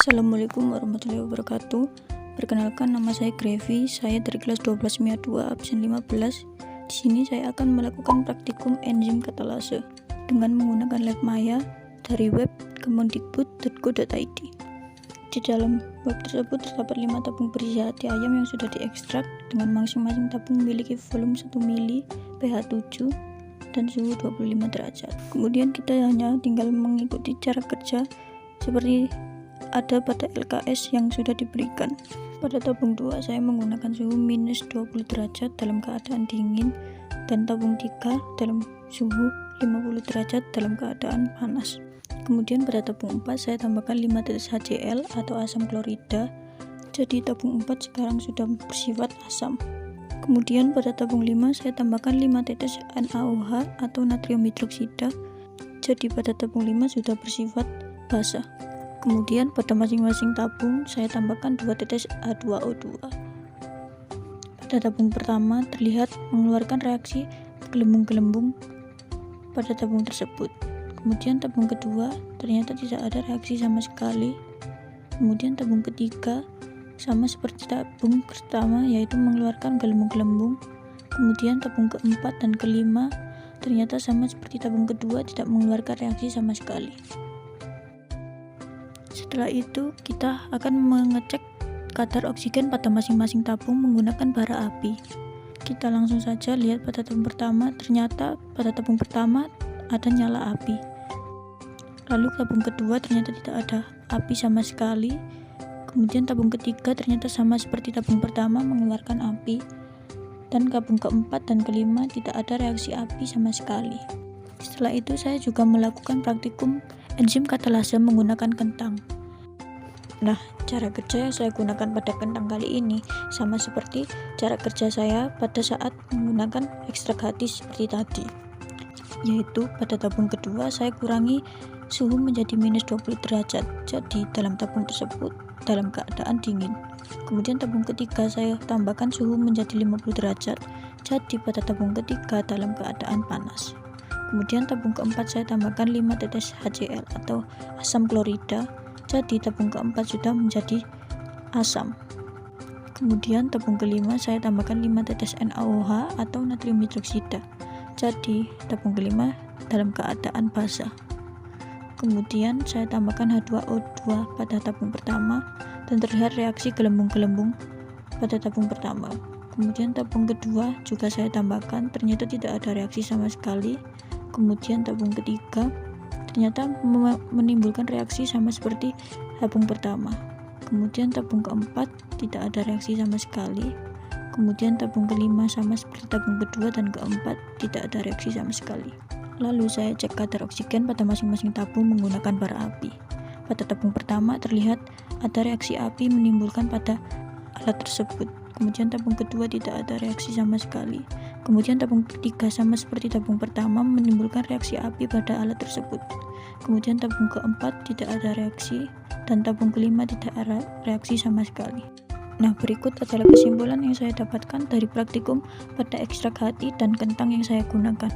Assalamualaikum warahmatullahi wabarakatuh. Perkenalkan, nama saya Grevi. Saya dari kelas 12 MIA 2 absen 15. Di sini saya akan melakukan praktikum enzim katalase dengan menggunakan lab Maya dari web kemendikbud.go.id. Di dalam web tersebut terdapat 5 tabung berisi hati ayam yang sudah diekstrak dengan masing-masing tabung memiliki volume 1 mili, pH 7 dan suhu 25 derajat. Kemudian kita hanya tinggal mengikuti cara kerja seperti ada pada LKS yang sudah diberikan. Pada tabung 2 saya menggunakan suhu minus 20 derajat dalam keadaan dingin, dan tabung 3 dalam suhu 50 derajat dalam keadaan panas. Kemudian pada tabung 4 saya tambahkan 5 tetes HCl atau asam klorida. Jadi tabung 4 sekarang sudah bersifat asam. Kemudian pada tabung 5 saya tambahkan 5 tetes NaOH atau natrium hidroksida. Jadi pada tabung 5 sudah bersifat basa. Kemudian pada masing-masing tabung saya tambahkan 2 tetes H2O2. Pada tabung pertama terlihat mengeluarkan reaksi gelembung-gelembung pada tabung tersebut. Kemudian tabung kedua ternyata tidak ada reaksi sama sekali. Kemudian tabung ketiga sama seperti tabung pertama, yaitu mengeluarkan gelembung-gelembung. Kemudian tabung keempat dan kelima ternyata sama seperti tabung kedua, tidak mengeluarkan reaksi sama sekali. Setelah itu kita akan mengecek kadar oksigen pada masing-masing tabung menggunakan bara api. Kita langsung saja lihat pada tabung pertama, ternyata pada tabung pertama ada nyala api. Lalu tabung kedua ternyata tidak ada api sama sekali. Kemudian tabung ketiga ternyata sama seperti tabung pertama, mengeluarkan api. Dan tabung keempat dan kelima tidak ada reaksi api sama sekali. Setelah itu saya juga melakukan praktikum enzim katalase menggunakan kentang. Nah, cara kerja yang saya gunakan pada kentang kali ini sama seperti cara kerja saya pada saat menggunakan ekstrak hati seperti tadi, yaitu pada tabung kedua saya kurangi suhu menjadi minus 20 derajat, jadi dalam tabung tersebut dalam keadaan dingin. Kemudian tabung ketiga saya tambahkan suhu menjadi 50 derajat, jadi pada tabung ketiga dalam keadaan panas. Kemudian tabung keempat saya tambahkan 5 tetes HCl atau asam klorida, jadi tabung keempat sudah menjadi asam. Kemudian tabung kelima saya tambahkan 5 tetes NaOH atau natrium hidroksida, jadi tabung kelima dalam keadaan basa. Kemudian saya tambahkan H2O2 pada tabung pertama dan terlihat reaksi gelembung-gelembung pada tabung pertama. Kemudian tabung kedua juga saya tambahkan, ternyata tidak ada reaksi sama sekali. Kemudian tabung ketiga ternyata menimbulkan reaksi sama seperti tabung pertama. Kemudian tabung keempat tidak ada reaksi sama sekali. Kemudian tabung kelima sama seperti tabung kedua dan keempat, tidak ada reaksi sama sekali. Lalu saya cek kadar oksigen pada masing-masing tabung menggunakan bara api. Pada tabung pertama terlihat ada reaksi api menimbulkan pada alat tersebut. Kemudian tabung kedua tidak ada reaksi sama sekali. Kemudian tabung ketiga sama seperti tabung pertama menimbulkan reaksi api pada alat tersebut. Kemudian tabung keempat tidak ada reaksi, dan tabung kelima tidak ada reaksi sama sekali. Nah, berikut adalah kesimpulan yang saya dapatkan dari praktikum pada ekstrak hati dan kentang yang saya gunakan.